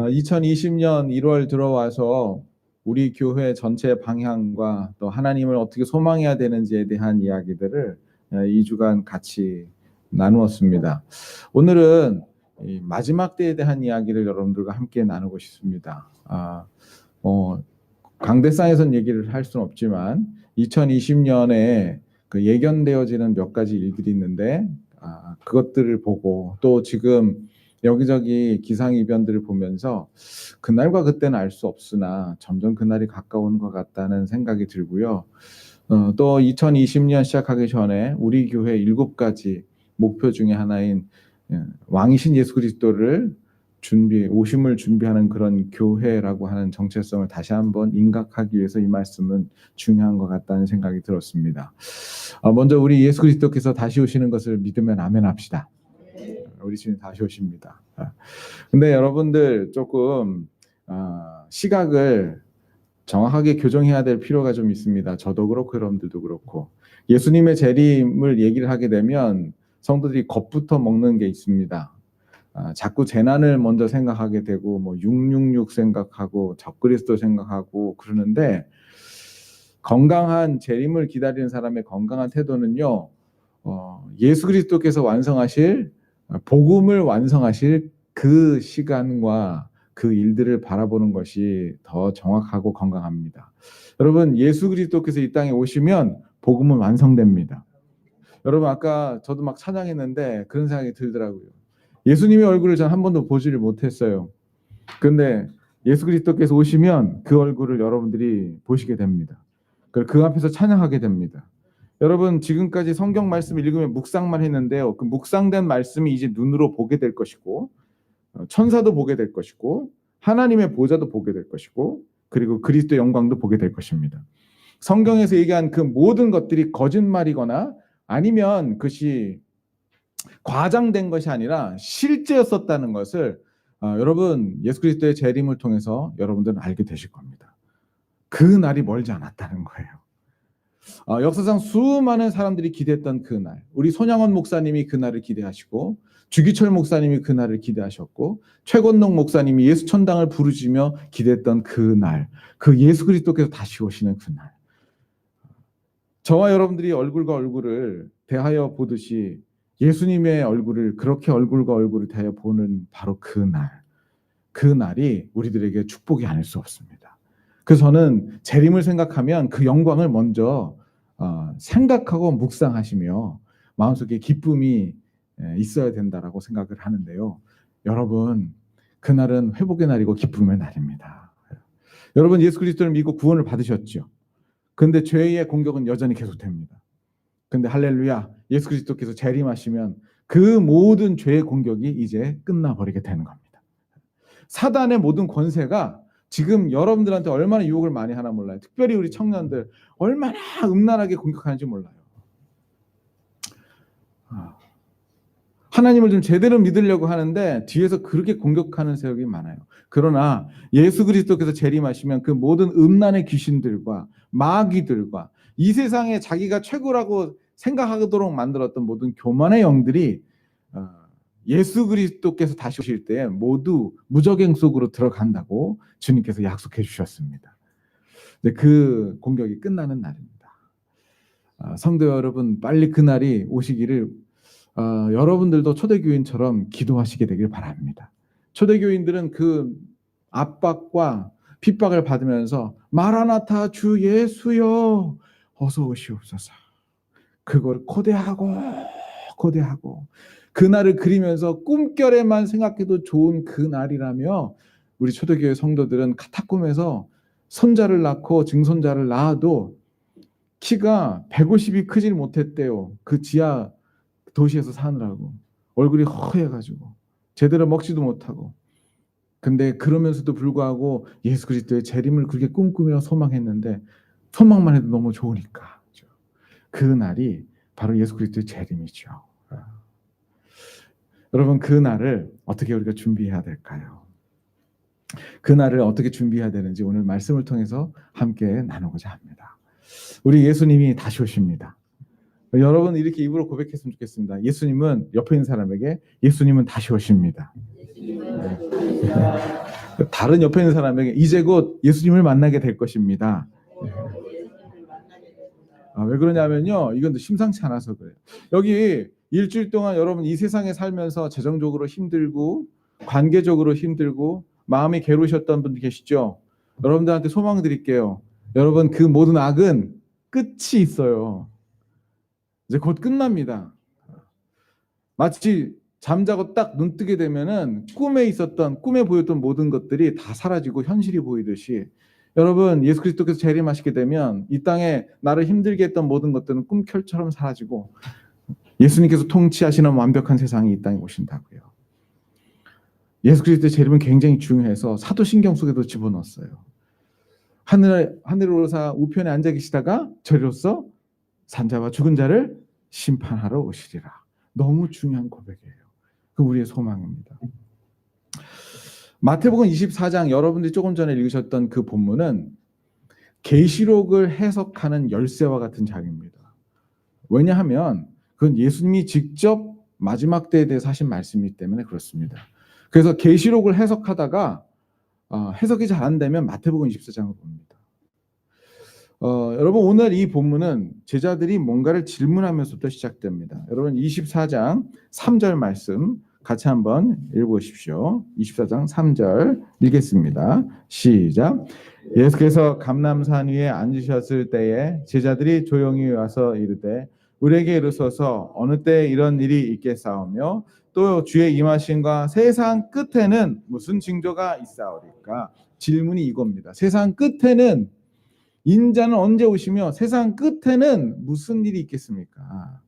2020년 1월 들어와서 우리 교회 전체 방향과 또 하나님을 어떻게 소망해야 되는지에 대한 이야기들을 2주간 같이 나누었습니다. 오늘은 이 마지막 때에 대한 이야기를 여러분들과 함께 나누고 싶습니다. 강대상에선 얘기를 할 수는 없지만 2020년에 그 예견되어지는 몇 가지 일들이 있는데 그것들을 보고 또 지금 여기저기 기상이변들을 보면서 그날과 그때는 알 수 없으나 점점 그날이 가까운 것 같다는 생각이 들고요. 또 2020년 시작하기 전에 우리 교회 7가지 목표 중에 하나인 왕이신 예수 그리스도를 오심을 준비하는 그런 교회라고 하는 정체성을 다시 한번 인각하기 위해서 이 말씀은 중요한 것 같다는 생각이 들었습니다. 먼저 우리 예수 그리스도께서 다시 오시는 것을 믿으면 아멘 합시다. 우리 주님 다시 오십니다. 근데 여러분들 조금 시각을 정확하게 교정해야 될 필요가 좀 있습니다. 저도 그렇고 여러분들도 그렇고. 예수님의 재림을 얘기를 하게 되면 성도들이 겁부터 먹는 게 있습니다. 자꾸 재난을 먼저 생각하게 되고 666 생각하고 적그리스도 생각하고 그러는데 건강한 재림을 기다리는 사람의 건강한 태도는요. 예수 그리스도께서 완성하실 복음을 완성하실 그 시간과 그 일들을 바라보는 것이 더 정확하고 건강합니다. 여러분, 예수 그리스도께서 이 땅에 오시면 복음은 완성됩니다. 여러분, 아까 저도 막 찬양했는데 그런 생각이 들더라고요. 예수님의 얼굴을 전 한 번도 보지를 못했어요. 그런데 예수 그리스도께서 오시면 그 얼굴을 여러분들이 보시게 됩니다. 그 앞에서 찬양하게 됩니다. 여러분, 지금까지 성경 말씀을 읽으면 묵상만 했는데요. 그 묵상된 말씀이 이제 눈으로 보게 될 것이고 천사도 보게 될 것이고 하나님의 보좌도 보게 될 것이고 그리고 그리스도의 영광도 보게 될 것입니다. 성경에서 얘기한 그 모든 것들이 거짓말이거나 아니면 그것이 과장된 것이 아니라 실제였었다는 것을 여러분 예수 그리스도의 재림을 통해서 여러분들은 알게 되실 겁니다. 그 날이 멀지 않았다는 거예요. 역사상 수많은 사람들이 기대했던 그 날, 우리 손양원 목사님이 그 날을 기대하시고 주기철 목사님이 그 날을 기대하셨고 최건동 목사님이 예수천당을 부르짖으며 기대했던 그 날, 그 예수 그리스도께서 다시 오시는 그 날, 저와 여러분들이 얼굴과 얼굴을 대하여 보듯이 예수님의 얼굴을 그렇게 얼굴과 얼굴을 대하여 보는 바로 그 날, 그 날이 우리들에게 축복이 아닐 수 없습니다. 그래서 저는 재림을 생각하면 그 영광을 먼저 생각하고 묵상하시며 마음속에 기쁨이 있어야 된다라고 생각을 하는데요. 여러분, 그날은 회복의 날이고 기쁨의 날입니다. 여러분, 예수 그리스도를 믿고 구원을 받으셨죠. 그런데 죄의 공격은 여전히 계속됩니다. 근데 할렐루야, 예수 그리스도께서 재림하시면 그 모든 죄의 공격이 이제 끝나버리게 되는 겁니다. 사단의 모든 권세가 지금 여러분들한테 얼마나 유혹을 많이 하나 몰라요. 특별히 우리 청년들 얼마나 음란하게 공격하는지 몰라요. 하나님을 좀 제대로 믿으려고 하는데 뒤에서 그렇게 공격하는 세력이 많아요. 그러나 예수 그리스도께서 재림하시면 그 모든 음란의 귀신들과 마귀들과 이 세상에 자기가 최고라고 생각하도록 만들었던 모든 교만의 영들이 예수 그리스도께서 다시 오실 때 모두 무적행 속으로 들어간다고 주님께서 약속해 주셨습니다. 그 공격이 끝나는 날입니다. 성도 여러분, 빨리 그날이 오시기를 여러분들도 초대교인처럼 기도하시게 되길 바랍니다. 초대교인들은 그 압박과 핍박을 받으면서 마라나타 주 예수여 어서 오시옵소서, 그걸 코대하고 그날을 그리면서 꿈결에만 생각해도 좋은 그 날이라며 우리 초대교회 성도들은 카타콤에서 손자를 낳고 증손자를 낳아도 키가 150이 크질 못했대요. 그 지하 도시에서 사느라고 얼굴이 허해가지고 제대로 먹지도 못하고. 근데 그러면서도 불구하고 예수 그리스도의 재림을 그렇게 꿈꾸며 소망했는데 소망만 해도 너무 좋으니까 그 날이 바로 예수 그리스도의 재림이죠. 여러분, 그 날을 어떻게 우리가 준비해야 될까요? 그 날을 어떻게 준비해야 되는지 오늘 말씀을 통해서 함께 나누고자 합니다. 우리 예수님이 다시 오십니다. 여러분 이렇게 입으로 고백했으면 좋겠습니다. 예수님은 옆에 있는 사람에게 예수님은 다시 오십니다. 다른 옆에 있는 사람에게 이제 곧 예수님을 만나게 될 것입니다. 왜 그러냐면요. 이건 심상치 않아서 그래요. 여기 일주일 동안 여러분 이 세상에 살면서 재정적으로 힘들고 관계적으로 힘들고 마음이 괴로우셨던 분들 계시죠? 여러분들한테 소망 드릴게요. 여러분 그 모든 악은 끝이 있어요. 이제 곧 끝납니다. 마치 잠자고 딱 눈 뜨게 되면은 꿈에 보였던 모든 것들이 다 사라지고 현실이 보이듯이 여러분 예수 그리스도께서 재림하시게 되면 이 땅에 나를 힘들게 했던 모든 것들은 꿈결처럼 사라지고 예수님께서 통치하시는 완벽한 세상이 이 땅에 오신다고요. 예수 그리스도의 재림은 굉장히 중요해서 사도신경 속에도 집어넣었어요. 하늘에 오르사 우편에 앉아 계시다가 저리로서 산자와 죽은 자를 심판하러 오시리라. 너무 중요한 고백이에요. 그 우리의 소망입니다. 마태복음 24장 여러분들이 조금 전에 읽으셨던 그 본문은 계시록을 해석하는 열쇠와 같은 장입니다. 왜냐하면 그건 예수님이 직접 마지막 때에 대해서 하신 말씀이기 때문에 그렇습니다. 그래서 계시록을 해석하다가 해석이 잘 안 되면 마태복음 24장을 봅니다. 여러분 오늘 이 본문은 제자들이 뭔가를 질문하면서부터 시작됩니다. 여러분 24장 3절 말씀 같이 한번 읽어보십시오. 24장 3절 읽겠습니다. 시작. 예수께서 감람산 위에 앉으셨을 때에 제자들이 조용히 와서 이르되 우리에게 이르소서 어느 때 이런 일이 있겠사오며 또 주의 임하심과 세상 끝에는 무슨 징조가 있사오리까? 질문이 이겁니다. 세상 끝에는 인자는 언제 오시며 세상 끝에는 무슨 일이 있겠습니까?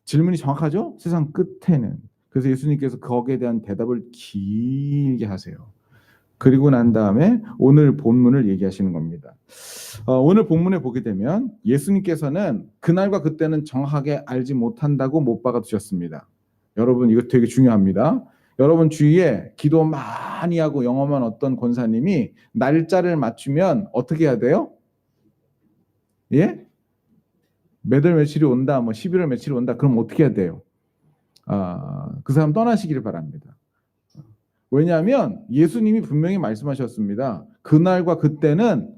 질문이 정확하죠? 세상 끝에는. 그래서 예수님께서 거기에 대한 대답을 길게 하세요. 그리고 난 다음에 오늘 본문을 얘기하시는 겁니다. 오늘 본문에 보게 되면 예수님께서는 그날과 그때는 정확하게 알지 못한다고 못 박아 두셨습니다. 여러분 이거 되게 중요합니다. 여러분 주위에 기도 많이 하고 영험한 어떤 권사님이 날짜를 맞추면 어떻게 해야 돼요? 예? 몇 월 며칠이 온다, 11월 며칠이 온다, 그럼 어떻게 해야 돼요? 그 사람 떠나시기를 바랍니다. 왜냐하면 예수님이 분명히 말씀하셨습니다. 그날과 그때는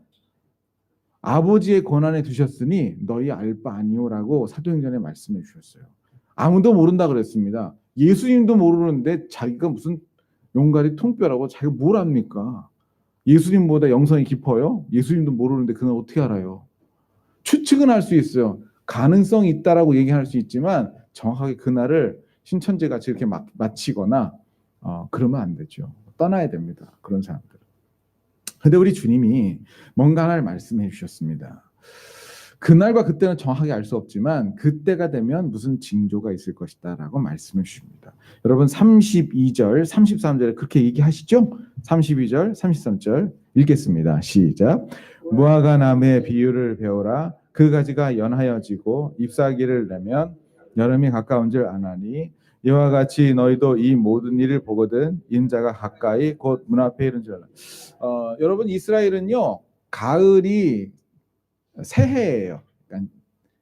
아버지의 권한에 두셨으니 너희 알 바 아니오라고 사도행전에 말씀해 주셨어요. 아무도 모른다 그랬습니다. 예수님도 모르는데 자기가 무슨 용가리 통뼈라고 자기가 뭘 압니까? 예수님보다 영성이 깊어요? 예수님도 모르는데 그날 어떻게 알아요? 추측은 할 수 있어요. 가능성이 있다라고 얘기할 수 있지만 정확하게 그날을 신천지같이 이렇게 마치거나 그러면 안 되죠. 떠나야 됩니다. 그런 사람들. 근데 우리 주님이 뭔가 하나를 말씀해 주셨습니다. 그날과 그때는 정확하게 알 수 없지만 그때가 되면 무슨 징조가 있을 것이다 라고 말씀해 주십니다. 여러분 32절, 33절에 그렇게 얘기하시죠? 32절, 33절 읽겠습니다. 시작. 무화과 나무의 비유를 배우라. 그 가지가 연하여지고 잎사귀를 내면 여름이 가까운 줄 아나니 이와 같이 너희도 이 모든 일을 보거든 인자가 가까이 곧 문 앞에 이른 줄 알라. 여러분 이스라엘은요 가을이 새해예요. 그러니까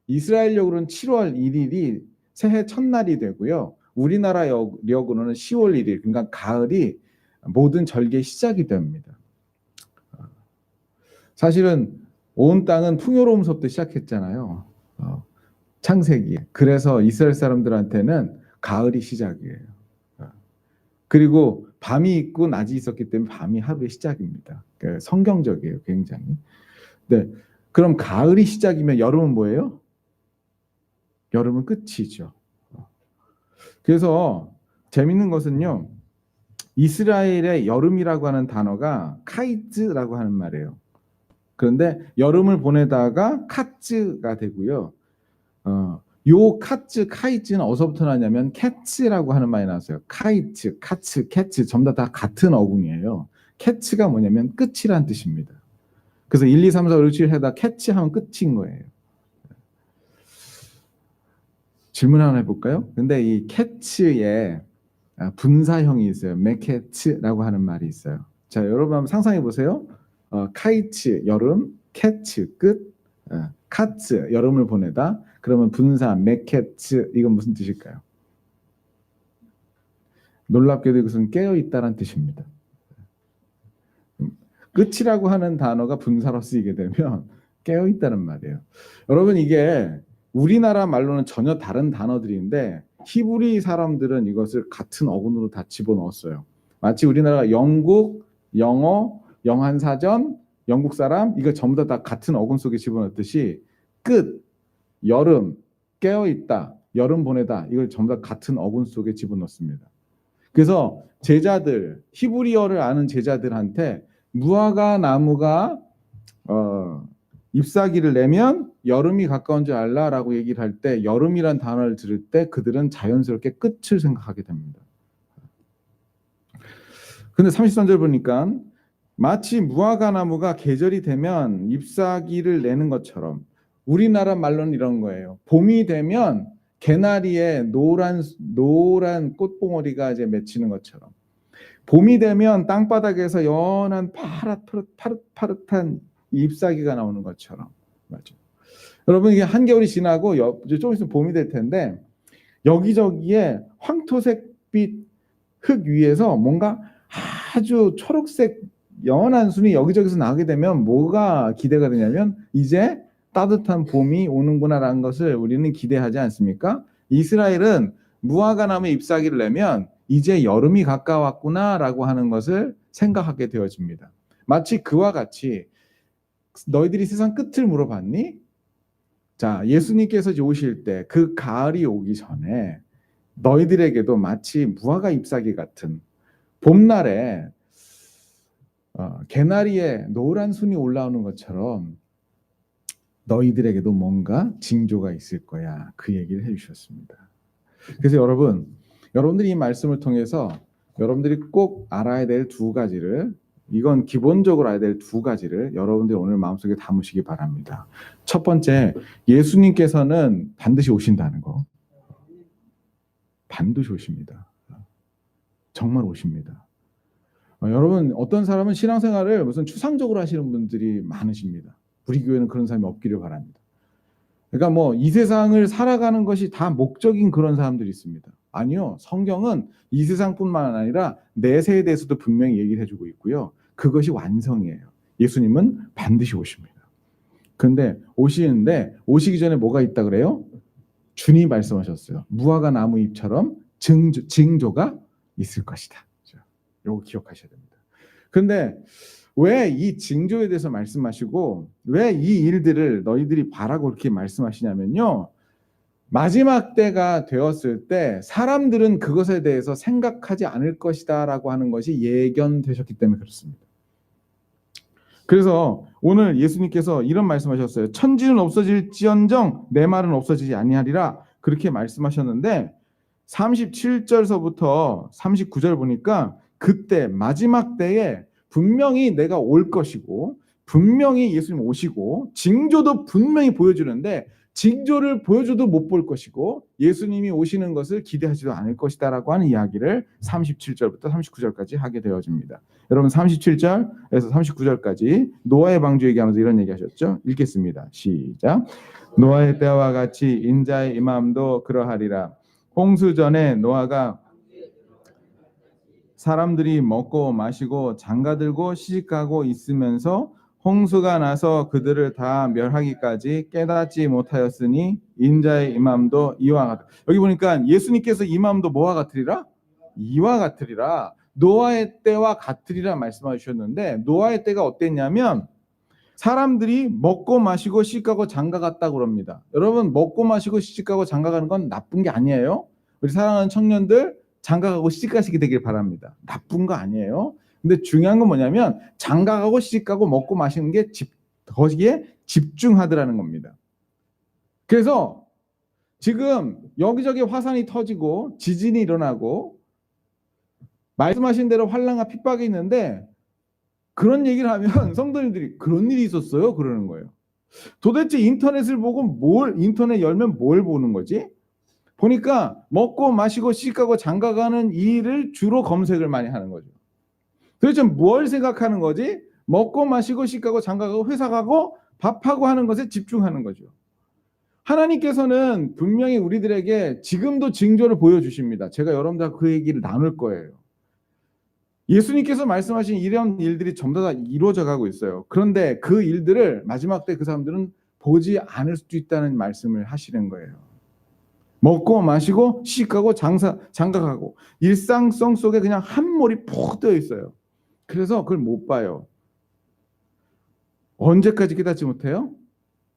이스라엘력으로는 7월 1일이 새해 첫날이 되고요. 우리나라 역으로는 10월 1일, 그러니까 가을이 모든 절기의 시작이 됩니다. 사실은 온 땅은 풍요로움서부터 시작했잖아요. 창세기. 그래서 이스라엘 사람들한테는 가을이 시작이에요. 그리고 밤이 있고 낮이 있었기 때문에 밤이 하루의 시작입니다. 그러니까 성경적이에요, 굉장히. 네. 그럼 가을이 시작이면 여름은 뭐예요? 여름은 끝이죠. 그래서 재밌는 것은요. 이스라엘의 여름이라고 하는 단어가 카이즈라고 하는 말이에요. 그런데 여름을 보내다가 카츠가 되고요. 요 카이즈는 어디서부터 나냐면 캐츠라고 하는 말이 나왔어요. 카이츠, 카츠, 캐츠 전부 다 같은 어군이에요. 캐츠가 뭐냐면 끝이란 뜻입니다. 그래서 1, 2, 3, 4, 5, 6, 7 해다 캐치하면 끝인 거예요. 질문 하나 해볼까요? 근데 이 캐치에 분사형이 있어요. 메캐츠라고 하는 말이 있어요. 자, 여러분 한번 상상해 보세요. 카이츠, 여름, 캐츠, 끝. 카츠 여름을 보내다. 그러면 분사 메케츠 이건 무슨 뜻일까요? 놀랍게도 이것은 깨어 있다란 뜻입니다. 끝이라고 하는 단어가 분사로 쓰이게 되면 깨어 있다는 말이에요. 여러분 이게 우리나라 말로는 전혀 다른 단어들인데 히브리 사람들은 이것을 같은 어근으로 다 집어넣었어요. 마치 우리나라가 영국, 영어, 영한사전, 영국 사람 이거 전부 다 같은 어근 속에 집어넣듯이 끝, 여름, 깨어있다, 여름 보내다 이걸 전부 다 같은 어근 속에 집어넣습니다. 그래서 제자들, 히브리어를 아는 제자들한테 무화과 나무가 잎사귀를 내면 여름이 가까운 줄 알라라고 얘기를 할 때 여름이란 단어를 들을 때 그들은 자연스럽게 끝을 생각하게 됩니다. 근데 33절 보니까 마치 무화과 나무가 계절이 되면 잎사귀를 내는 것처럼 우리나라 말로는 이런 거예요. 봄이 되면 개나리에 노란 꽃봉오리가 이제 맺히는 것처럼 봄이 되면 땅바닥에서 연한 파릇파릇한 잎사귀가 나오는 것처럼 맞죠. 여러분 이게 한겨울이 지나고 조금 있으면 봄이 될 텐데 여기저기에 황토색빛 흙 위에서 뭔가 아주 초록색 연한 순이 여기저기서 나게 되면 뭐가 기대가 되냐면 이제 따뜻한 봄이 오는구나라는 것을 우리는 기대하지 않습니까? 이스라엘은 무화과 나무 잎사귀를 내면 이제 여름이 가까웠구나라고 하는 것을 생각하게 되어집니다. 마치 그와 같이 너희들이 세상 끝을 물어봤니? 자, 예수님께서 오실 때 그 가을이 오기 전에 너희들에게도 마치 무화과 잎사귀 같은 봄날에 개나리에 노란 순이 올라오는 것처럼 너희들에게도 뭔가 징조가 있을 거야. 그 얘기를 해주셨습니다. 그래서 여러분들이 이 말씀을 통해서 여러분들이 꼭 알아야 될 두 가지를 이건 기본적으로 알아야 될 두 가지를 여러분들이 오늘 마음속에 담으시기 바랍니다. 첫 번째, 예수님께서는 반드시 오신다는 거. 반드시 오십니다. 정말 오십니다. 여러분 어떤 사람은 신앙생활을 무슨 추상적으로 하시는 분들이 많으십니다. 우리 교회는 그런 사람이 없기를 바랍니다. 그러니까 뭐 이 세상을 살아가는 것이 다 목적인 그런 사람들이 있습니다. 아니요. 성경은 이 세상뿐만 아니라 내세에 대해서도 분명히 얘기를 해주고 있고요. 그것이 완성이에요. 예수님은 반드시 오십니다. 그런데 오시는데 오시기 전에 뭐가 있다 그래요? 주님이 말씀하셨어요. 무화과 나무 잎처럼 징조가 있을 것이다. 이거 기억하셔야 됩니다. 그런데 왜 이 징조에 대해서 말씀하시고 왜 이 일들을 너희들이 바라고 그렇게 말씀하시냐면요. 마지막 때가 되었을 때 사람들은 그것에 대해서 생각하지 않을 것이다 라고 하는 것이 예견되셨기 때문에 그렇습니다. 그래서 오늘 예수님께서 이런 말씀하셨어요. 천지는 없어질지언정 내 말은 없어지지 아니하리라 그렇게 말씀하셨는데 37절서부터 39절 보니까 그때 마지막 때에 분명히 내가 올 것이고 분명히 예수님 오시고 징조도 분명히 보여주는데 징조를 보여줘도 못 볼 것이고 예수님이 오시는 것을 기대하지도 않을 것이다 라고 하는 이야기를 37절부터 39절까지 하게 되어집니다. 여러분 37절에서 39절까지 노아의 방주 얘기하면서 이런 얘기하셨죠? 읽겠습니다. 시작. 노아의 때와 같이 인자의 임함도 그러하리라. 홍수 전에 노아가 사람들이 먹고 마시고 장가들고 시집가고 있으면서 홍수가 나서 그들을 다 멸하기까지 깨닫지 못하였으니 인자의 임함도 이와 같으리라. 여기 보니까 예수님께서 임함도 뭐와 같으리라? 이와 같으리라. 노아의 때와 같으리라 말씀하셨는데 노아의 때가 어땠냐면 사람들이 먹고 마시고 시집가고 장가갔다고 그럽니다. 여러분 먹고 마시고 시집가고 장가가는 건 나쁜 게 아니에요. 우리 사랑하는 청년들 장가가고 시집가시게 되길 바랍니다. 나쁜 거 아니에요. 근데 중요한 건 뭐냐면 장가가고 시집가고 먹고 마시는 게 거기에 집중하더라는 겁니다. 그래서 지금 여기저기 화산이 터지고 지진이 일어나고 말씀하신 대로 환난과 핍박이 있는데 그런 얘기를 하면 성도님들이 그런 일이 있었어요? 그러는 거예요. 도대체 인터넷을 보고 인터넷 열면 뭘 보는 거지? 보니까 먹고 마시고 시집가고 장가가는 일을 주로 검색을 많이 하는 거죠. 도대체 뭘 생각하는 거지? 먹고 마시고 시집가고 장가가고 회사 가고 밥하고 하는 것에 집중하는 거죠. 하나님께서는 분명히 우리들에게 지금도 징조를 보여주십니다. 제가 여러분들과 그 얘기를 나눌 거예요. 예수님께서 말씀하신 이런 일들이 전부 다 이루어져 가고 있어요. 그런데 그 일들을 마지막 때 그 사람들은 보지 않을 수도 있다는 말씀을 하시는 거예요. 먹고 마시고 시집가고 장가가고 일상성 속에 그냥 한 몰이 푹 뜨여 있어요. 그래서 그걸 못 봐요. 언제까지 깨닫지 못해요?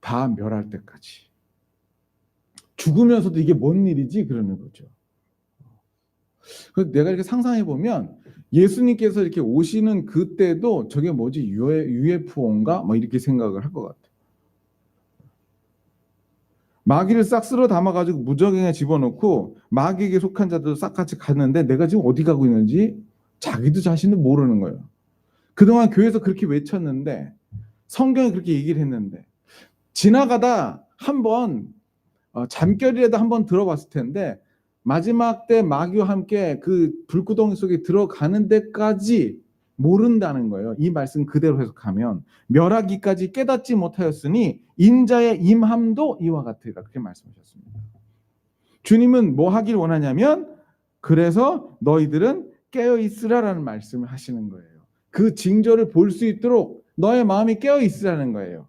다 멸할 때까지. 죽으면서도 이게 뭔 일이지? 그러는 거죠. 그래서 내가 이렇게 상상해 보면 예수님께서 이렇게 오시는 그때도 저게 뭐지? UFO인가? 뭐 이렇게 생각을 할 것 같아요. 마귀를 싹 쓸어 담아가지고 무저갱에 집어넣고 마귀에게 속한 자들도 싹 같이 갔는데 내가 지금 어디 가고 있는지 자기도 자신도 모르는 거예요. 그동안 교회에서 그렇게 외쳤는데 성경이 그렇게 얘기를 했는데 지나가다 한번 잠결이라도 한번 들어봤을 텐데 마지막 때 마귀와 함께 그 불구덩이 속에 들어가는 데까지 모른다는 거예요. 이 말씀 그대로 해석하면 멸하기까지 깨닫지 못하였으니 인자의 임함도 이와 같으리라 그렇게 말씀하셨습니다. 주님은 뭐 하길 원하냐면 그래서 너희들은 깨어 있으라라는 말씀을 하시는 거예요. 그 징조를 볼 수 있도록 너의 마음이 깨어 있으라는 거예요.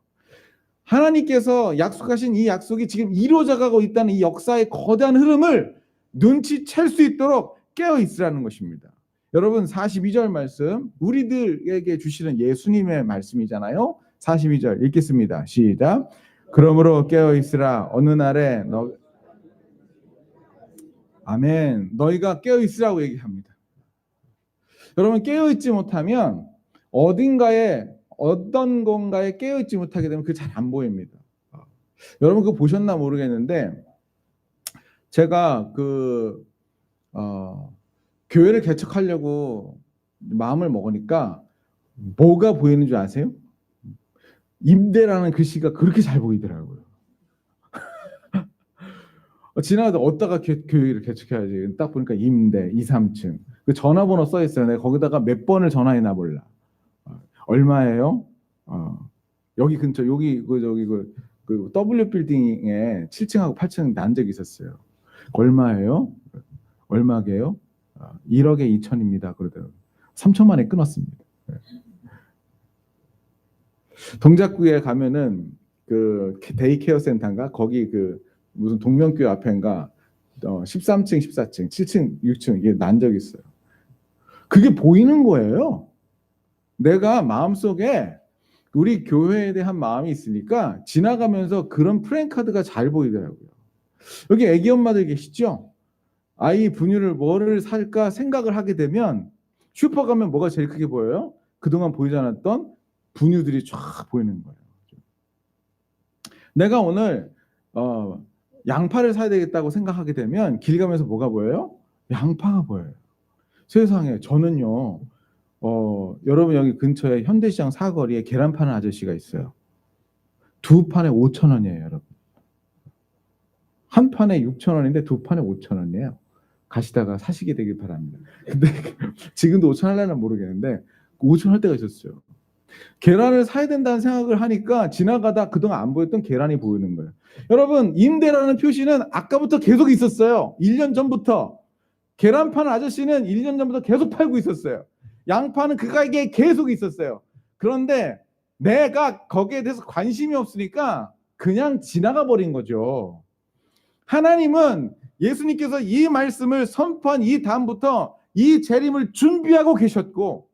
하나님께서 약속하신 이 약속이 지금 이루어져 가고 있다는 이 역사의 거대한 흐름을 눈치챌 수 있도록 깨어 있으라는 것입니다. 여러분 42절 말씀 우리들에게 주시는 예수님의 말씀이잖아요. 42절 읽겠습니다. 시작. 그러므로 깨어 있으라 어느 날에 아멘. 너희가 깨어 있으라고 얘기합니다. 여러분 깨어 있지 못하면 어딘가에 어떤 건가에 깨어 있지 못하게 되면 그게 잘 안 보입니다. 여러분 그거 보셨나 모르겠는데 제가 교회를 개척하려고 마음을 먹으니까 뭐가 보이는 줄 아세요? 임대라는 글씨가 그렇게 잘 보이더라고요. 지나가다 어디다가 교회를 개척해야지. 딱 보니까 임대 2, 3층. 그 전화번호 써 있어요. 내가 거기다가 몇 번을 전화했나 몰라. 얼마예요? 여기 근처 여기 그 W 빌딩에 7층하고 8층 난 적이 있었어요. 얼마예요? 얼마게요? 1억에 2천입니다. 그러더라고요. 3천 만에 끊었습니다. 동작구에 가면은 그 데이케어 센터인가 거기 그 무슨 동명교회 앞에인가 13층, 14층, 7층, 6층 이게 난 적이 있어요. 그게 보이는 거예요. 내가 마음속에 우리 교회에 대한 마음이 있으니까 지나가면서 그런 프랜카드가 잘 보이더라고요. 여기 애기 엄마들 계시죠? 아이 분유를 뭐를 살까 생각을 하게 되면 슈퍼 가면 뭐가 제일 크게 보여요? 그동안 보이지 않았던 분유들이 쫙 보이는 거예요. 내가 오늘 양파를 사야 되겠다고 생각하게 되면 길 가면서 뭐가 보여요? 양파가 보여요. 세상에 저는요. 여러분 여기 근처에 현대시장 사거리에 계란 파는 아저씨가 있어요. 두 판에 5천 원이에요, 여러분. 한 판에 6천 원인데 두 판에 5천 원이에요. 가시다가 사시게 되길 바랍니다. 근데 지금도 5천 할려나 모르겠는데 5천 할 때가 있었어요. 계란을 사야 된다는 생각을 하니까 지나가다 그동안 안 보였던 계란이 보이는 거예요. 여러분 임대라는 표시는 아까부터 계속 있었어요. 1년 전부터. 계란 파는 아저씨는 1년 전부터 계속 팔고 있었어요. 양파는 그 가게에 계속 있었어요. 그런데 내가 거기에 대해서 관심이 없으니까 그냥 지나가 버린 거죠. 하나님은 예수님께서 이 말씀을 선포한 이 다음부터 이 재림을 준비하고 계셨고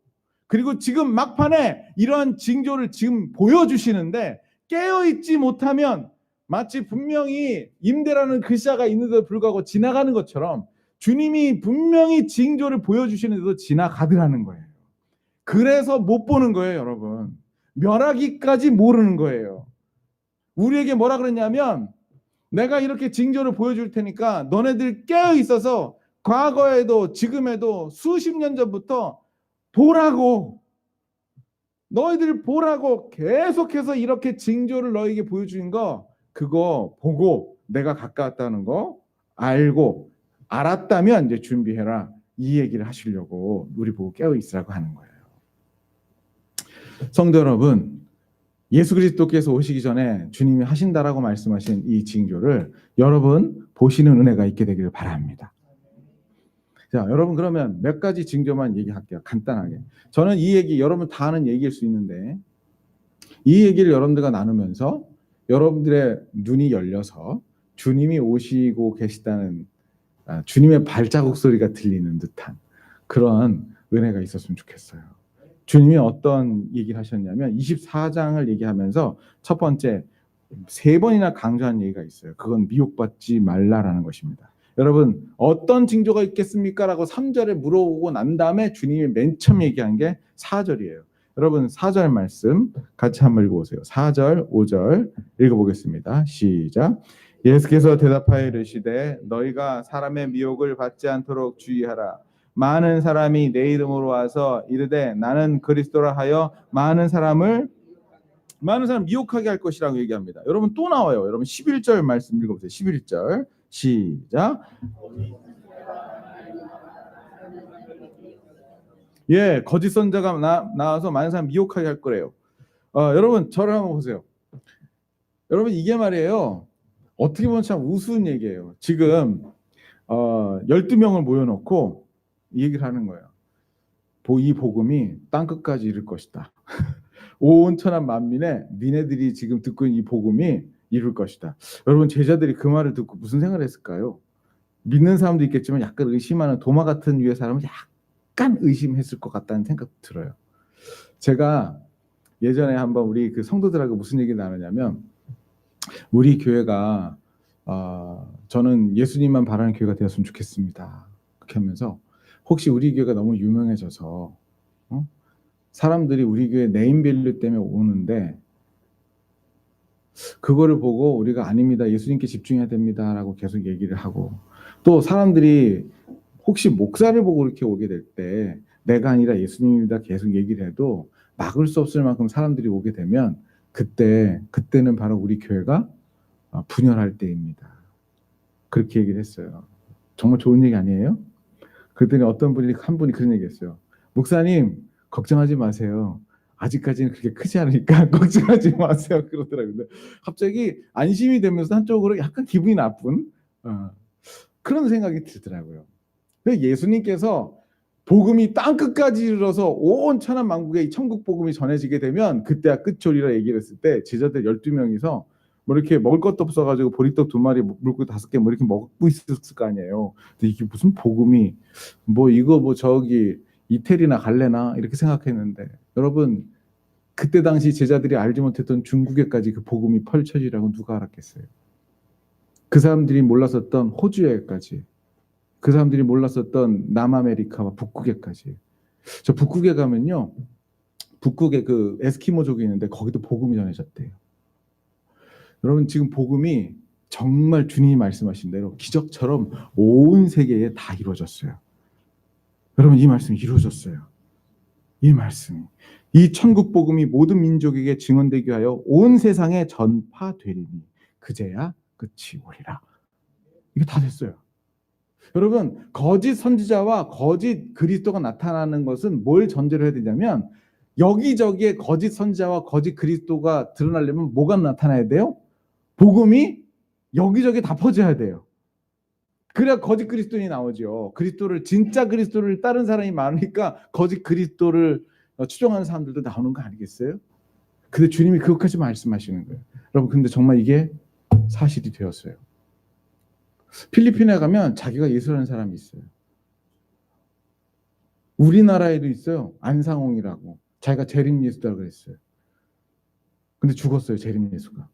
그리고 지금 막판에 이러한 징조를 지금 보여주시는데 깨어있지 못하면 마치 분명히 임대라는 글자가 있는데도 불구하고 지나가는 것처럼 주님이 분명히 징조를 보여주시는데도 지나가더라는 거예요. 그래서 못 보는 거예요, 여러분. 멸하기까지 모르는 거예요. 우리에게 뭐라 그랬냐면 내가 이렇게 징조를 보여줄 테니까 너네들 깨어 있어서 과거에도 지금에도 수십 년 전부터 보라고 너희들 보라고 계속해서 이렇게 징조를 너희에게 보여주는 거 그거 보고 내가 가까웠다는 거 알고 알았다면 이제 준비해라 이 얘기를 하시려고 우리 보고 깨어 있으라고 하는 거예요. 성도 여러분 예수 그리스도께서 오시기 전에 주님이 하신다라고 말씀하신 이 징조를 여러분 보시는 은혜가 있게 되기를 바랍니다. 자, 여러분 그러면 몇 가지 징조만 얘기할게요. 간단하게. 저는 이 얘기 여러분 다 아는 얘기일 수 있는데 이 얘기를 여러분들과 나누면서 여러분들의 눈이 열려서 주님이 오시고 계시다는 주님의 발자국 소리가 들리는 듯한 그런 은혜가 있었으면 좋겠어요. 주님이 어떤 얘기를 하셨냐면 24장을 얘기하면서 첫 번째 3번이나 강조한 얘기가 있어요. 그건 미혹받지 말라라는 것입니다. 여러분 어떤 징조가 있겠습니까? 라고 3절에 물어보고 난 다음에 주님이 맨 처음 얘기한 게 4절이에요. 여러분 4절 말씀 같이 한번 읽어보세요. 4절 5절 읽어보겠습니다. 시작. 예수께서 대답하여 이르시되 너희가 사람의 미혹을 받지 않도록 주의하라. 많은 사람이 내 이름으로 와서 이르되 나는 그리스도라 하여 많은 사람 미혹하게 할 것이라고 얘기합니다. 여러분 또 나와요. 여러분 11절 말씀 읽어보세요. 11절 시작. 예, 거짓 선자가 나와서 많은 사람 미혹하게 할 거래요. 여러분 저를 한번 보세요. 여러분 이게 말이에요. 어떻게 보면 참 우스운 얘기예요. 지금 12명을 모여놓고 이 얘기를 하는 거예요. 이 복음이 땅끝까지 이를 것이다. 온 천한 만민에 니네들이 지금 듣고 있는 이 복음이 이룰 것이다. 여러분 제자들이 그 말을 듣고 무슨 생각을 했을까요? 믿는 사람도 있겠지만 약간 의심하는 도마 같은 유의 사람은 약간 의심했을 것 같다는 생각 들어요. 제가 예전에 한번 우리 그 성도들하고 무슨 얘기 나누냐면 우리 교회가 저는 예수님만 바라는 교회가 되었으면 좋겠습니다. 그렇게 하면서 혹시 우리 교회가 너무 유명해져서 사람들이 우리 교회 네임밸류 때문에 오는데 그거를 보고 우리가 아닙니다. 예수님께 집중해야 됩니다. 라고 계속 얘기를 하고 또 사람들이 혹시 목사를 보고 이렇게 오게 될 때 내가 아니라 예수님입니다. 계속 얘기를 해도 막을 수 없을 만큼 사람들이 오게 되면 그때는 바로 우리 교회가 분열할 때입니다. 그렇게 얘기를 했어요. 정말 좋은 얘기 아니에요? 그랬더니 한 분이 그런 얘기 했어요. 목사님 걱정하지 마세요. 아직까지는 그렇게 크지 않으니까 걱정하지 마세요. 그러더라고요. 근데 갑자기 안심이 되면서 한쪽으로 약간 기분이 나쁜 그런 생각이 들더라고요. 예수님께서 복음이 땅끝까지 이르러서 온 천한 만국에 이 천국 복음이 전해지게 되면 그때야 끝이리라 얘기를 했을 때 제자들 12명이서 뭐 이렇게 먹을 것도 없어가지고 보리떡 2마리 물고기 5개 뭐 이렇게 먹고 있었을 거 아니에요. 근데 이게 무슨 복음이 저기 이태리나 갈래나 이렇게 생각했는데 여러분 그때 당시 제자들이 알지 못했던 중국에까지 그 복음이 펼쳐지라고 누가 알았겠어요. 그 사람들이 몰랐었던 호주에까지 그 사람들이 몰랐었던 남아메리카와 북극에까지. 저 북극에 가면요. 북극에 그 에스키모족이 있는데 거기도 복음이 전해졌대요. 여러분 지금 복음이 정말 주님이 말씀하신 대로 기적처럼 온 세계에 다 이루어졌어요. 여러분 이 말씀이 이루어졌어요. 이 말씀이. 이 천국 복음이 모든 민족에게 증언되게 하여 온 세상에 전파되리니 그제야 끝이 오리라. 이게 다 됐어요. 여러분 거짓 선지자와 거짓 그리스도가 나타나는 것은 뭘 전제로 해야 되냐면 여기저기에 거짓 선지자와 거짓 그리스도가 드러나려면 뭐가 나타나야 돼요? 복음이 여기저기 다 퍼져야 돼요. 그래야 거짓 그리스도인이 나오죠. 진짜 그리스도를 따른 사람이 많으니까 거짓 그리스도를 추종하는 사람들도 나오는 거 아니겠어요? 근데 주님이 그것까지 말씀하시는 거예요. 여러분 근데 정말 이게 사실이 되었어요. 필리핀에 가면 자기가 예수라는 사람이 있어요. 우리나라에도 있어요. 안상홍이라고. 자기가 재림 예수라고 그랬어요. 근데 죽었어요. 재림 예수가.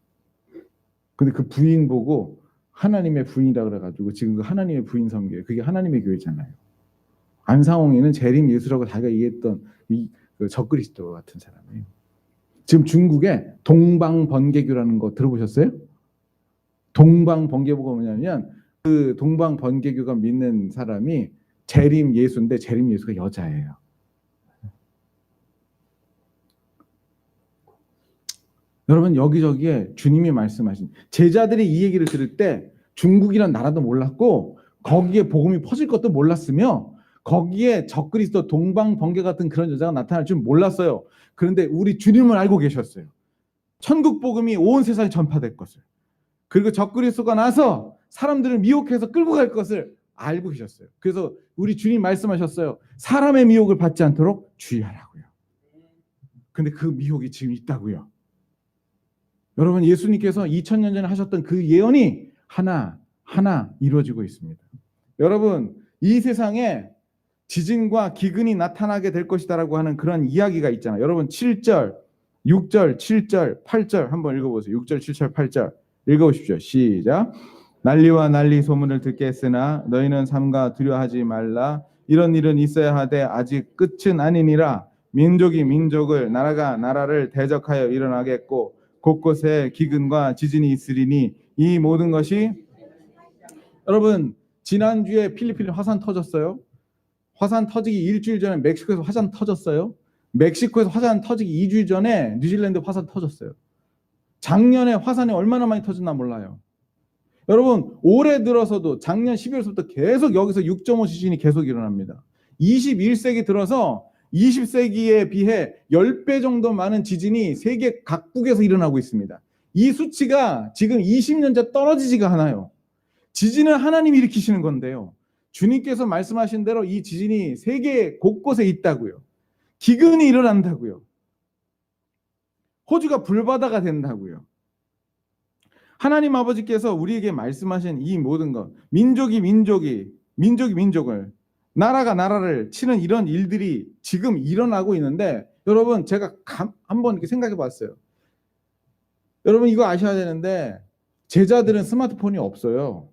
근데 그 부인 보고 하나님의 부인이라 그래가지고 지금 그 하나님의 부인 섬겨요. 그게 하나님의 교회잖아요. 안상홍이는 재림 예수라고 자기가 얘기했던 그 적그리스도 같은 사람이에요. 지금 중국에 동방번개교라는 거 들어보셨어요? 동방번개교가 뭐냐면 그 동방번개교가 믿는 사람이 재림 예수인데 재림 예수가 여자예요. 여러분 여기저기에 주님이 말씀하신 제자들이 이 얘기를 들을 때 중국이란 나라도 몰랐고 거기에 복음이 퍼질 것도 몰랐으며 거기에 적그리스도 동방번개 같은 그런 여자가 나타날 줄 몰랐어요. 그런데 우리 주님을 알고 계셨어요. 천국 복음이 온 세상에 전파될 것을, 그리고 적그리스도가 나서 사람들을 미혹해서 끌고 갈 것을 알고 계셨어요. 그래서 우리 주님 말씀하셨어요. 사람의 미혹을 받지 않도록 주의하라고요. 근데 그 미혹이 지금 있다고요. 여러분, 예수님께서 2000년 전에 하셨던 그 예언이 하나하나 이루어지고 있습니다. 여러분, 이 세상에 지진과 기근이 나타나게 될 것이다라고 하는 그런 이야기가 있잖아요. 여러분, 7절, 6절, 7절, 8절 한번 읽어보세요. 6절, 7절, 8절 읽어보십시오. 시작. 난리와 난리 소문을 듣게 했으나 너희는 삼가 두려워하지 말라. 이런 일은 있어야 하되 아직 끝은 아니니라. 민족이 민족을, 나라가 나라를 대적하여 일어나겠고 곳곳에 기근과 지진이 있으리니 이 모든 것이, 여러분, 지난주에 필리핀 화산 터졌어요. 화산 터지기 일주일 전에 멕시코에서 화산 터졌어요. 멕시코에서 화산 터지기 2주일 전에 뉴질랜드 화산 터졌어요. 작년에 화산이 얼마나 많이 터졌나 몰라요. 여러분, 올해 들어서도 작년 12월부터 계속 여기서 6.5 지진이 계속 일어납니다. 21세기 들어서 20세기에 비해 10배 정도 많은 지진이 세계 각국에서 일어나고 있습니다. 이 수치가 지금 20년째 떨어지지가 않아요. 지진은 하나님이 일으키시는 건데요. 주님께서 말씀하신 대로 이 지진이 세계 곳곳에 있다고요. 기근이 일어난다고요. 호주가 불바다가 된다고요. 하나님 아버지께서 우리에게 말씀하신 이 모든 것, 민족이 민족을, 나라가 나라를 치는 이런 일들이 지금 일어나고 있는데, 여러분, 제가 한번 이렇게 생각해 봤어요. 여러분, 이거 아셔야 되는데 제자들은 스마트폰이 없어요.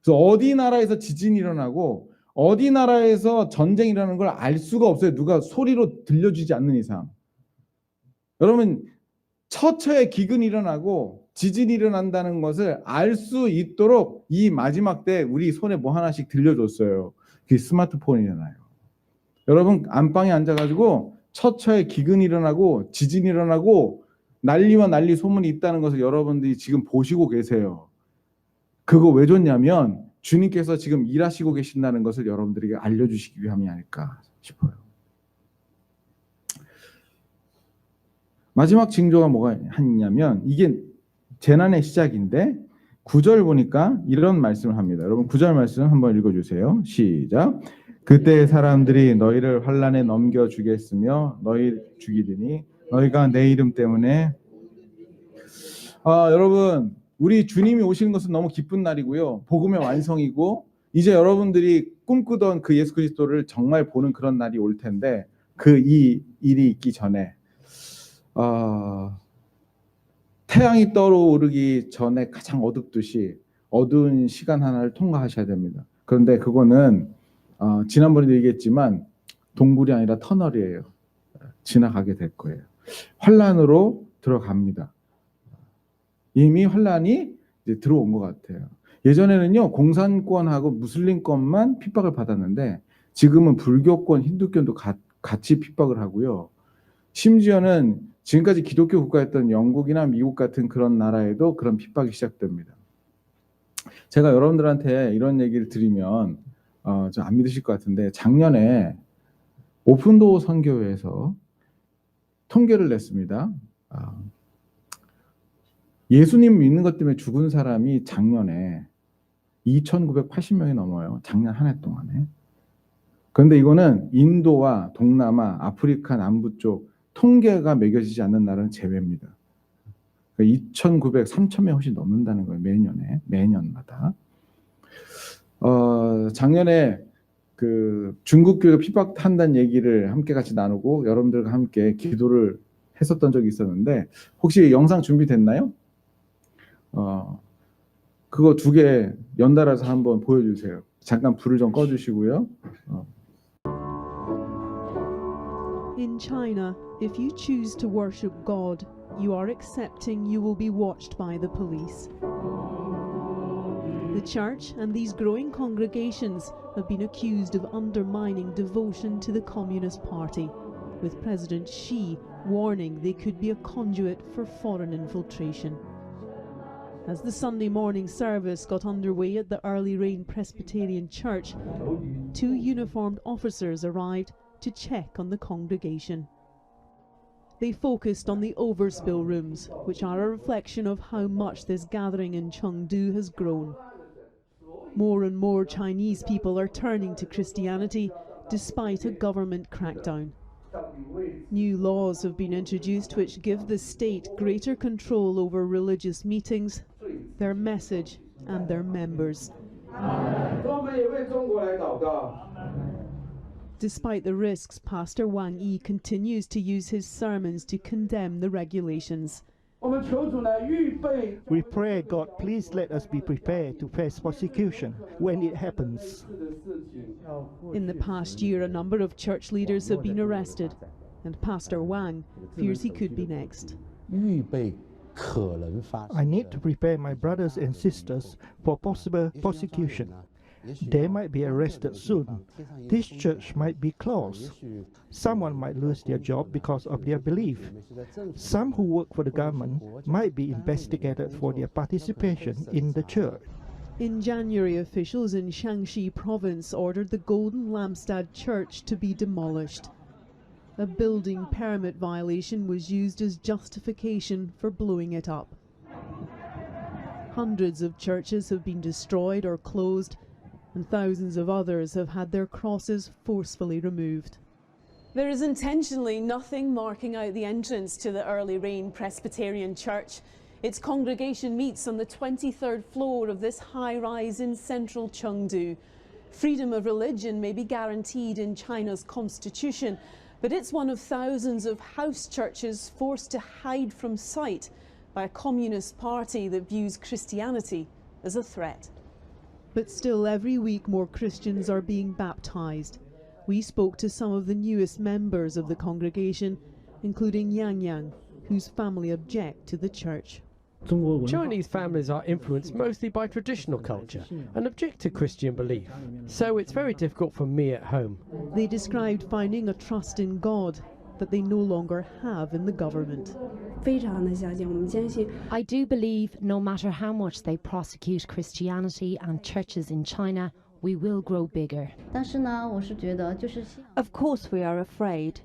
그래서 어디 나라에서 지진이 일어나고 어디 나라에서 전쟁이 일어나는 걸 알 수가 없어요. 누가 소리로 들려주지 않는 이상. 여러분, 처처에 기근이 일어나고 지진이 일어난다는 것을 알 수 있도록 이 마지막 때 우리 손에 뭐 하나씩 들려줬어요. 그게 스마트폰이잖아요. 여러분, 안방에 앉아가지고 처처에 기근이 일어나고 지진이 일어나고 난리와 난리 소문이 있다는 것을 여러분들이 지금 보시고 계세요. 그거 왜 줬냐면 주님께서 지금 일하시고 계신다는 것을 여러분들에게 알려주시기 위함이 아닐까 싶어요. 마지막 징조가 뭐가 있냐면, 이게 재난의 시작인데 9절 보니까 이런 말씀을 합니다. 여러분, 9절 말씀 한번 읽어주세요. 시작. 그때 사람들이 너희를 환난에 넘겨주겠으며 너희 죽이리니 너희가 내 이름 때문에. 여러분, 우리 주님이 오시는 것은 너무 기쁜 날이고요. 복음의 완성이고 이제 여러분들이 꿈꾸던 그 예수 그리스도를 정말 보는 그런 날이 올 텐데, 이 일이 있기 전에 태양이 떠오르기 전에 가장 어둡듯이 어두운 시간 하나를 통과하셔야 됩니다. 그런데 그거는 지난번에도 얘기했지만 동굴이 아니라 터널이에요. 지나가게 될 거예요. 환란으로 들어갑니다. 이미 환란이 이제 들어온 것 같아요. 예전에는요, 공산권하고 무슬림권만 핍박을 받았는데 지금은 불교권, 힌두권도 같이 핍박을 하고요. 심지어는 지금까지 기독교 국가였던 영국이나 미국 같은 그런 나라에도 그런 핍박이 시작됩니다. 제가 여러분들한테 이런 얘기를 드리면 좀 안 믿으실 것 같은데, 작년에 오픈도어 선교회에서 통계를 냈습니다. 예수님 믿는 것 때문에 죽은 사람이 작년에 2,980명이 넘어요. 작년 한 해 동안에. 그런데 이거는 인도와 동남아, 아프리카 남부 쪽 통계가 매겨지지 않는 나라는 제외입니다. 2,900, 3,000명 훨씬 넘는다는 거예요. 매년마다. 작년에 그 중국 교회가 핍박한다는 얘기를 함께 같이 나누고 여러분들과 함께 기도를 했었던 적이 있었는데, 혹시 영상 준비됐나요? 그거 2개 연달아서 한번 보여주세요. 잠깐 불을 좀 꺼주시고요. In China, if you choose to worship God, you are accepting you will be watched by the police. The church and these growing congregations have been accused of undermining devotion to the Communist Party, with President Xi warning they could be a conduit for foreign infiltration. As the Sunday morning service got underway at the Early Rain Presbyterian Church, 2 uniformed officers arrived to check on the congregation. They focused on the overspill rooms, which are a reflection of how much this gathering in Chengdu has grown. More and more Chinese people are turning to Christianity despite a government crackdown. New laws have been introduced which give the state greater control over religious meetings, their message and their members. Despite the risks, Pastor Wang Yi continues to use his sermons to condemn the regulations. We pray, God, please let us be prepared to face persecution when it happens. In the past year, a number of church leaders have been arrested, and Pastor Wang fears he could be next. I need to prepare my brothers and sisters for possible persecution. They might be arrested soon. This church might be closed. Someone might lose their job because of their belief. Some who work for the government might be investigated for their participation in the church. In January, officials in Shaanxi province ordered the Golden Lampstand Church to be demolished. A building permit violation was used as justification for blowing it up. Hundreds of churches have been destroyed or closed, and thousands of others have had their crosses forcefully removed. There is intentionally nothing marking out the entrance to the Early Rain Presbyterian Church. Its congregation meets on the 23rd floor of this high-rise in central Chengdu. Freedom of religion may be guaranteed in China's constitution, but it's one of thousands of house churches forced to hide from sight by a communist party that views Christianity as a threat. But still, every week more Christians are being baptized. We spoke to some of the newest members of the congregation, including Yang Yang, whose family object to the church. Chinese families are influenced mostly by traditional culture and object to Christian belief, so it's very difficult for me at home. They described finding a trust in God that they no longer have in the government. I do believe no matter how much they prosecute Christianity and churches in China, we will grow bigger. Of course we are afraid,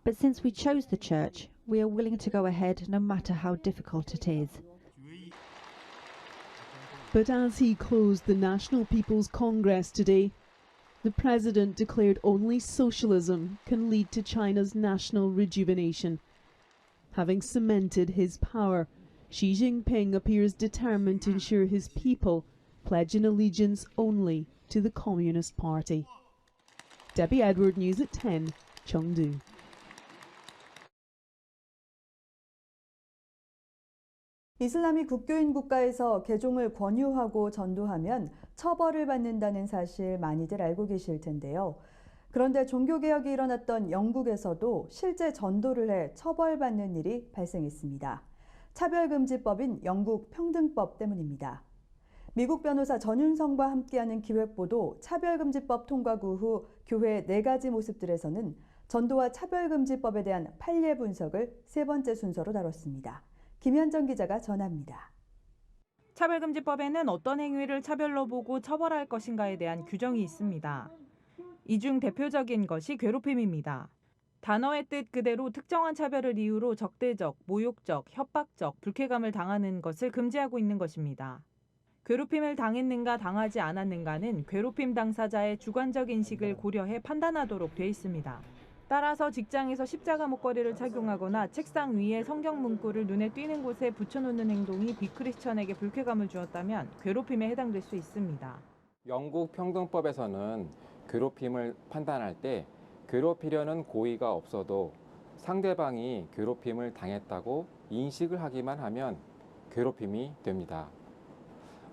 but since we chose the church, we are willing to go ahead no matter how difficult it is. But as he closed the National People's Congress today, the president declared only socialism can lead to China's national rejuvenation. Having cemented his power, Xi Jinping appears determined to ensure his people pledge an allegiance only to the Communist Party. Debbie Edward, News at 10, Chengdu. 이슬람이 국교인 국가에서 개종을 권유하고 전도하면 처벌을 받는다는 사실 많이들 알고 계실 텐데요. 그런데 종교개혁이 일어났던 영국에서도 실제 전도를 해 처벌받는 일이 발생했습니다. 차별금지법인 영국 평등법 때문입니다. 미국 변호사 전윤성과 함께하는 기획보도 차별금지법 통과구 후 교회 4가지 모습들에서는 전도와 차별금지법에 대한 판례 분석을 세 번째 순서로 다뤘습니다. 김현정 기자가 전합니다. 차별금지법에는 어떤 행위를 차별로 보고 처벌할 것인가에 대한 규정이 있습니다. 이 중 대표적인 것이 괴롭힘입니다. 단어의 뜻 그대로 특정한 차별을 이유로 적대적, 모욕적, 협박적, 불쾌감을 당하는 것을 금지하고 있는 것입니다. 괴롭힘을 당했는가 당하지 않았는가는 괴롭힘 당사자의 주관적 인식을 고려해 판단하도록 돼 있습니다. 따라서 직장에서 십자가 목걸이를 착용하거나 책상 위에 성경 문구를 눈에 띄는 곳에 붙여놓는 행동이 비크리스천에게 불쾌감을 주었다면 괴롭힘에 해당될 수 있습니다. 영국 평등법에서는 괴롭힘을 판단할 때 괴롭히려는 고의가 없어도 상대방이 괴롭힘을 당했다고 인식을 하기만 하면 괴롭힘이 됩니다.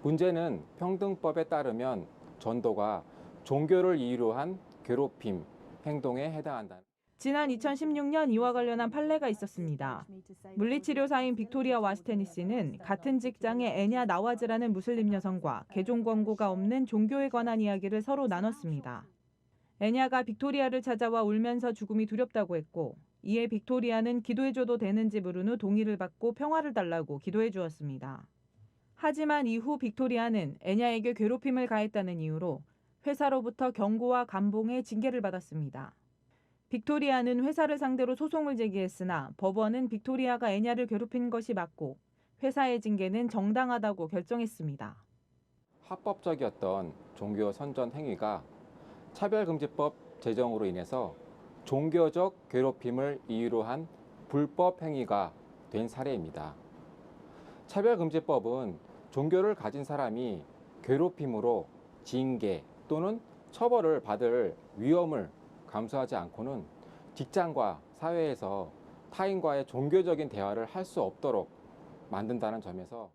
문제는 평등법에 따르면 전도가 종교를 이유로 한 괴롭힘 행동에 해당한다. 지난 2016년 이와 관련한 판례가 있었습니다. 물리치료사인 빅토리아 와스테니 씨는 같은 직장의 애냐 나와즈라는 무슬림 여성과 개종 권고가 없는 종교에 관한 이야기를 서로 나눴습니다. 애냐가 빅토리아를 찾아와 울면서 죽음이 두렵다고 했고, 이에 빅토리아는 기도해줘도 되는지 물은 후 동의를 받고 평화를 달라고 기도해 주었습니다. 하지만 이후 빅토리아는 애냐에게 괴롭힘을 가했다는 이유로 회사로부터 경고와 감봉의 징계를 받았습니다. 빅토리아는 회사를 상대로 소송을 제기했으나 법원은 빅토리아가 애냐를 괴롭힌 것이 맞고 회사의 징계는 정당하다고 결정했습니다. 합법적이었던 종교 선전 행위가 차별금지법 제정으로 인해서 종교적 괴롭힘을 이유로 한 불법 행위가 된 사례입니다. 차별금지법은 종교를 가진 사람이 괴롭힘으로 징계 또는 처벌을 받을 위험을 감수하지 않고는 직장과 사회에서 타인과의 종교적인 대화를 할 수 없도록 만든다는 점에서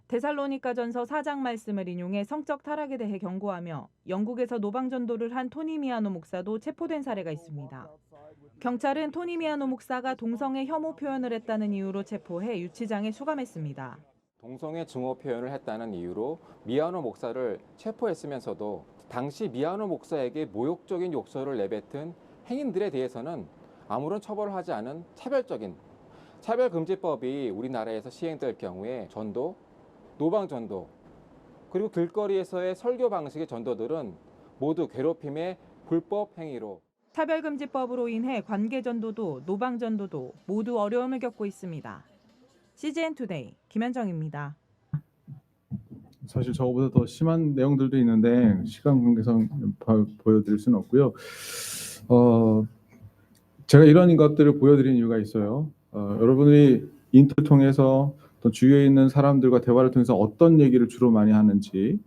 데살로니가전서 4장 말씀을 인용해 성적 타락에 대해 경고하며 영국에서 노방전도를 한 토니 미아노 목사도 체포된 사례가 있습니다. 경찰은 토니 미아노 목사가 동성애 혐오 표현을 했다는 이유로 체포해 유치장에 수감했습니다. 동성애 증오 표현을 했다는 이유로 미아노 목사를 체포했으면서도 당시 미아노 목사에게 모욕적인 욕설을 내뱉은 행인들에 대해서는 아무런 처벌을 하지 않은 차별금지법이 우리나라에서 시행될 경우에 전도, 노방전도, 그리고 길거리에서의 설교 방식의 전도들은 모두 괴롭힘의 불법 행위로 차별금지법으로 인해 관계전도도 노방전도도 모두 어려움을 겪고 있습니다. CGN 투데이 김현정입니다. 사실 저거보다 더 심한 내용들도 있는데 시간 관계상 보여드릴 수는 없고요. 제가 이런 것들을 보여드리는 이유가 있어요. 여러분이 인터넷 통해서 또 주위에 있는 사람들과 대화를 통해서 어떤 얘기를 주로 많이 하는지,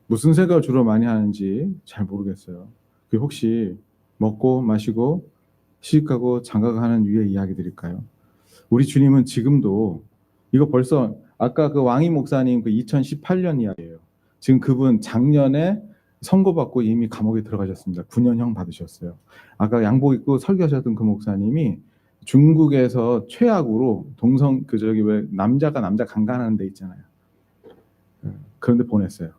무슨 생각을 주로 많이 하는지 잘 모르겠어요. 그게 혹시 먹고 마시고 시집가고 장가가는 유의 이야기들일까요? 우리 주님은 지금도 이거 벌써 아까 그 왕희 목사님 그 2018년 이야기예요. 지금 그분 작년에 선고받고 이미 감옥에 들어가셨습니다. 9년형 받으셨어요. 아까 양복 입고 설교하셨던 그 목사님이 중국에서 최악으로 왜 남자가 남자 강간하는 데 있잖아요. 그런데 보냈어요.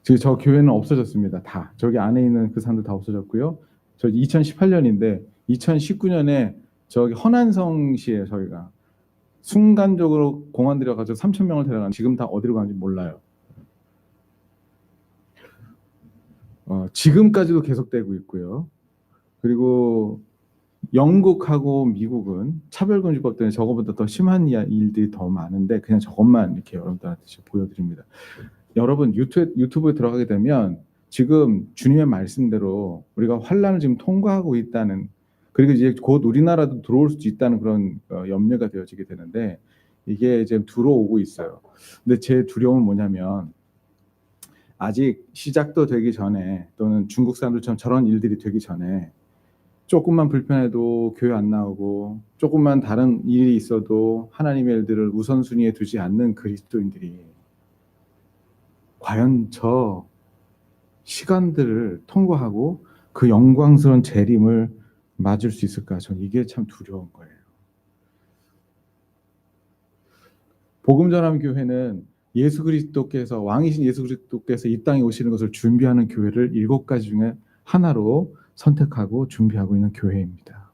지금 저 교회는 없어졌습니다. 다 저기 안에 있는 그 사람들 다 없어졌고요. 저 2018년인데 2019년에 저기 허난성시에 저희가 순간적으로 공안 들여가지고 3,000명을 데려간 지금 다 어디로 가는지 몰라요. 지금까지도 계속되고 있고요. 그리고 영국하고 미국은 차별금지법 때문에 저거보다 더 심한 일들이 더 많은데 그냥 저것만 이렇게 여러분들한테 보여드립니다. 여러분 유튜브에 들어가게 되면 지금 주님의 말씀대로 우리가 환란을 지금 통과하고 있다는, 그리고 이제 곧 우리나라도 들어올 수도 있다는 그런 염려가 되어지게 되는데 이게 이제 들어오고 있어요. 근데 제 두려움은 뭐냐면 아직 시작도 되기 전에 또는 중국 사람들처럼 저런 일들이 되기 전에 조금만 불편해도 교회 안 나오고 조금만 다른 일이 있어도 하나님의 일들을 우선순위에 두지 않는 그리스도인들이 과연 저 시간들을 통과하고 그 영광스러운 재림을 맞을 수 있을까? 저는 이게 참 두려운 거예요. 복음 전함 교회는 예수 그리스도께서 왕이신 예수 그리스도께서 이 땅에 오시는 것을 준비하는 교회를 7가지 중에 하나로 선택하고 준비하고 있는 교회입니다.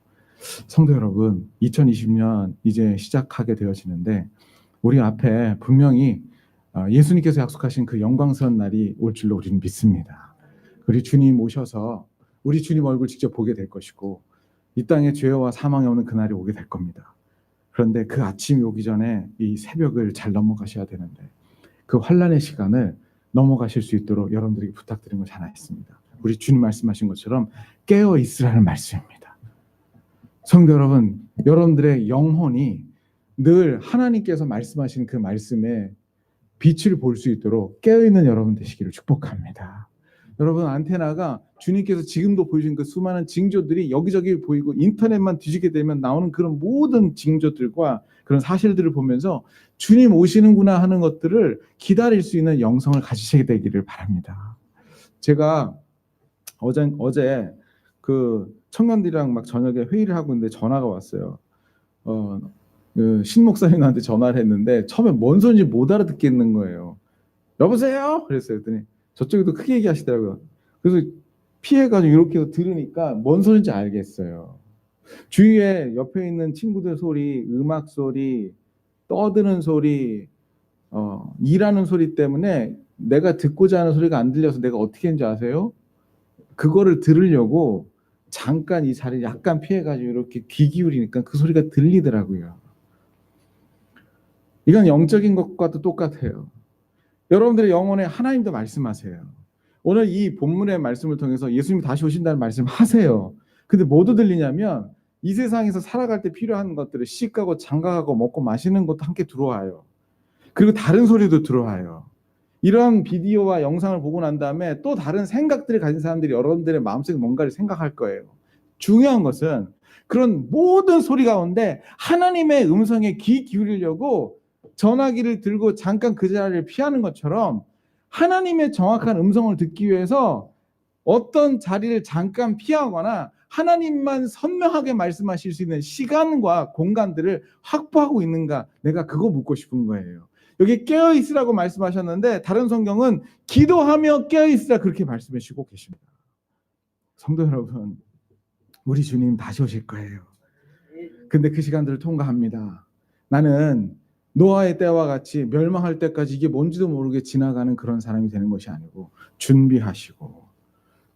성도 여러분, 2020년 이제 시작하게 되어지는데 우리 앞에 분명히 예수님께서 약속하신 그 영광스러운 날이 올 줄로 우리는 믿습니다. 우리 주님 오셔서 우리 주님 얼굴 직접 보게 될 것이고 이 땅에 죄와 사망이 없는 그날이 오게 될 겁니다. 그런데 그 아침이 오기 전에 이 새벽을 잘 넘어가셔야 되는데 그 환란의 시간을 넘어가실 수 있도록 여러분들에게 부탁드리는 것이 하나 있습니다. 우리 주님 말씀하신 것처럼 깨어 있으라는 말씀입니다. 성도 여러분, 여러분들의 영혼이 늘 하나님께서 말씀하신 그 말씀에 빛을 볼 수 있도록 깨어있는 여러분 되시기를 축복합니다. 여러분, 안테나가 주님께서 지금도 보여주신 그 수많은 징조들이 여기저기 보이고 인터넷만 뒤지게 되면 나오는 그런 모든 징조들과 그런 사실들을 보면서 주님 오시는구나 하는 것들을 기다릴 수 있는 영성을 가지시게 되기를 바랍니다. 제가 어제 그 청년들이랑 막 저녁에 회의를 하고 있는데 전화가 왔어요. 그 신 목사님한테 전화를 했는데 처음에 뭔 소리인지 못 알아듣겠는 거예요. 여보세요? 그랬어요. 그랬더니 저쪽에도 크게 얘기하시더라고요. 그래서 피해가지고 이렇게 들으니까 뭔 소리인지 알겠어요. 주위에 옆에 있는 친구들 소리, 음악 소리, 떠드는 소리, 일하는 소리 때문에 내가 듣고자 하는 소리가 안 들려서 내가 어떻게 했는지 아세요? 그거를 들으려고 잠깐 이 자리를 약간 피해가지고 이렇게 귀 기울이니까 그 소리가 들리더라고요. 이건 영적인 것과도 똑같아요. 여러분들의 영혼에 하나님도 말씀하세요. 오늘 이 본문의 말씀을 통해서 예수님이 다시 오신다는 말씀하세요. 근데 뭐도 들리냐면 이 세상에서 살아갈 때 필요한 것들을 씻고 장가가고 먹고 마시는 것도 함께 들어와요. 그리고 다른 소리도 들어와요. 이러한 비디오와 영상을 보고 난 다음에 또 다른 생각들을 가진 사람들이 여러분들의 마음속에 뭔가를 생각할 거예요. 중요한 것은 그런 모든 소리 가운데 하나님의 음성에 귀 기울이려고 전화기를 들고 잠깐 그 자리를 피하는 것처럼 하나님의 정확한 음성을 듣기 위해서 어떤 자리를 잠깐 피하거나 하나님만 선명하게 말씀하실 수 있는 시간과 공간들을 확보하고 있는가, 내가 그거 묻고 싶은 거예요. 여기 깨어있으라고 말씀하셨는데 다른 성경은 기도하며 깨어있으라 그렇게 말씀해 주시고 계십니다. 성도 여러분, 우리 주님 다시 오실 거예요. 근데 그 시간들을 통과합니다. 나는 노아의 때와 같이 멸망할 때까지 이게 뭔지도 모르게 지나가는 그런 사람이 되는 것이 아니고 준비하시고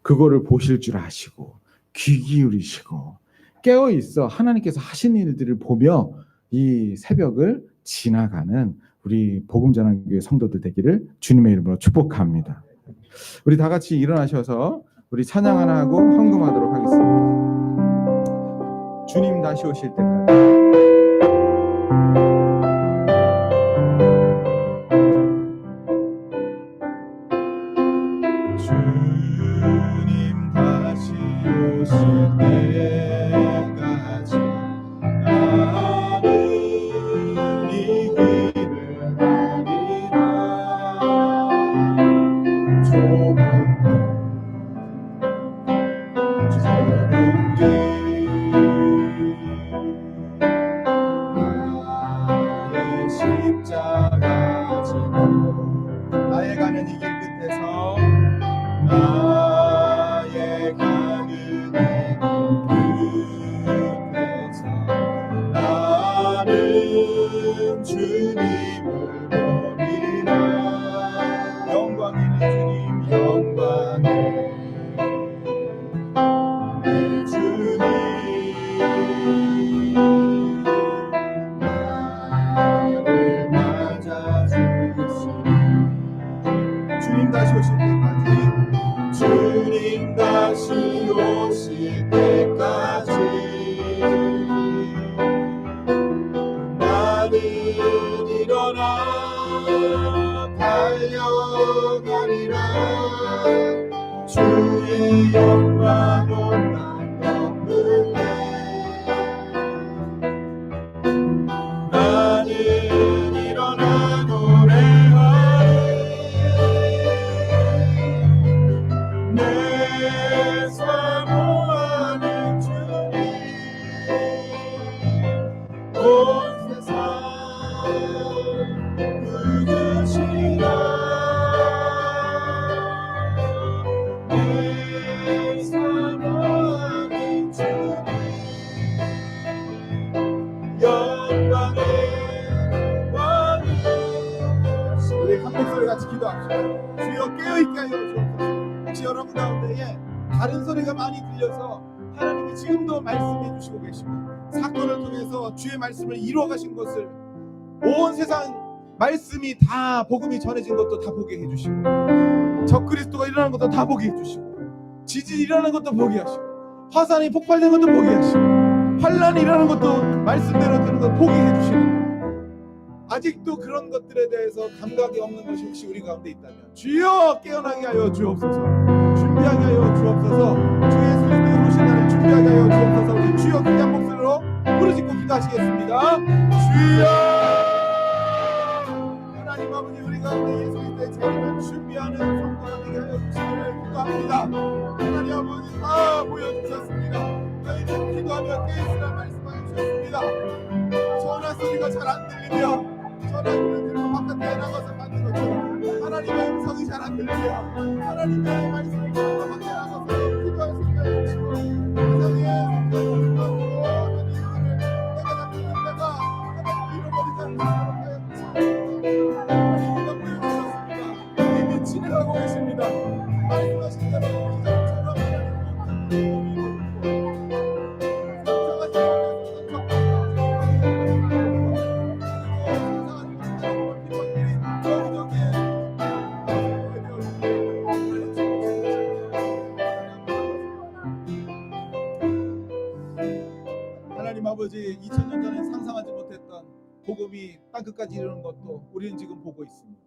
그거를 보실 줄 아시고 귀 기울이시고 깨어있어 하나님께서 하신 일들을 보며 이 새벽을 지나가는 우리 복음전환교회 성도들 되기를 주님의 이름으로 축복합니다. 우리 다 같이 일어나셔서 우리 찬양 하나 하고 헌금하도록 하겠습니다. 주님 다시 오실 때까지. 주님 다시 오실 때까지 나는 이 길을 가리라. 좁은 길 나의 십자가 지고 나의 가는 이 길 끝에서 나의 가는 이 길 끝에서 나는 주님을 보리라. 영광 있는 주님, 영광 있는 주님, 나를 맞아주시니 주님 다시 오실 때까지, 주님 다시 오실 때까지 나는 일어나 달려가리라. 주의 영광 온 땅 덮을래. 나는 일어나 노래하리. 내 사모하는 주님, 온 세상 누구시라. 내 사모하는 주님, 영광의 왕이. 우리 한 목소리 같이 기도합시다. 주여 깨어있게 하여 주옵소서. 혹시 여러분 가운데에 다른 소리가 많이 들려서 하나님이 지금도 말씀해 주시고 계십니다. 사건을 통해서 주의 말씀을 이루어 가신 것을 온 세상 말씀이 다 복음이 전해진 것도 다 보게 해주시고 적그리스도가 일어나는 것도 다 보게 해주시고 지진이 일어나는 것도 보게 하시고 화산이 폭발되는 것도 보게 하시고 환란이 일어나는 것도 말씀대로 되는 것도 보게 해주시는, 아직도 그런 것들에 대해서 감각이 없는 것이 혹시 우리 가운데 있다면 주여 깨어나게 하여 주옵소서. 준비하게 하여 주옵소서. 주 예수 그리스도의 오신 날을 준비하게 하여 주옵소서. 우리 주여 그냥 목소리로 부르짖고 기도하시겠습니다. 주여. 하나님 아버지, 우리 가운데 예수 그리스도의 재림을 준비하는 성도가 되게 하여 주시기를 기도합니다. 하나님 아버지 다 보여주셨습니다. 너희는 기도하며 깨어있으라 말씀하여 주셨습니다. 전화 소리가 잘 안 들리며 전화기를 들고 바깥에 나가서 만든 것처럼 하나님의 음성이 잘 안 들리며 하나님의 말씀을 듣고 밖에 나가서 기도할 수 있게 해주시고 세상의 성경을 듣고 하나님 이유를 내가 잡는 내가 하나님 잃어버리지 않도록 하여 주시고 하나님께서 보여주셨습니다. 이미 진행하고 계십니다. 말씀하신 대로 기적처럼 하나님 아버지 2000년 전에 상상하지 못했던 복음이 땅끝까지 이르는 것도 우리는 지금 보고 있습니다.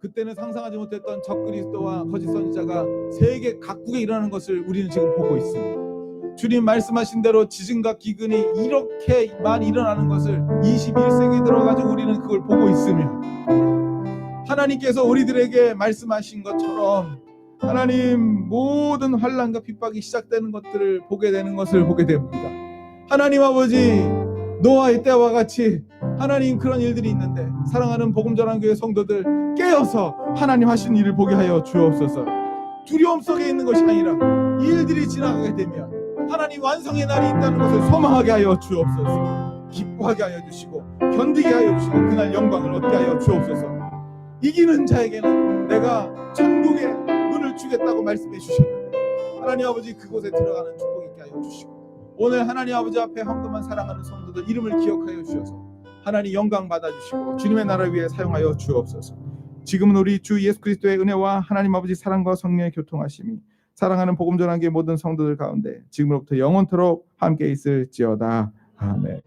그때는 상상하지 못했던 적그리스도와 거짓 선지자가 세계 각국에 일어나는 것을 우리는 지금 보고 있습니다. 주님 말씀하신 대로 지진과 기근이 이렇게 많이 일어나는 것을 21세기에 들어가지고 우리는 그걸 보고 있으며, 하나님께서 우리들에게 말씀하신 것처럼 하나님 모든 환난과 핍박이 시작되는 것들을 보게 되는 것을 보게 됩니다. 하나님 아버지, 노아의 때와 같이 하나님 그런 일들이 있는데 사랑하는 복음전환교회 성도들 깨어서 하나님 하신 일을 보게 하여 주옵소서. 두려움 속에 있는 것이 아니라 이 일들이 지나가게 되면 하나님 완성의 날이 있다는 것을 소망하게 하여 주옵소서. 기뻐하게 하여 주시고 견디게 하여 주시고 그날 영광을 얻게 하여 주옵소서. 이기는 자에게는 내가 천국에 문을 주겠다고 말씀해 주셨는데 하나님 아버지 그곳에 들어가는 축복 있게 하여 주시고, 오늘 하나님 아버지 앞에 헌금한 사랑하는 성도들 이름을 기억하여 주셔서 하나님 영광 받아주시고 주님의 나라를 위해 사용하여 주옵소서. 지금은 우리 주 예수 그리스도의 은혜와 하나님 아버지 사랑과 성령의 교통하심이 사랑하는 복음전환교회 모든 성도들 가운데 지금으로부터 영원토록 함께 있을지어다. 아멘.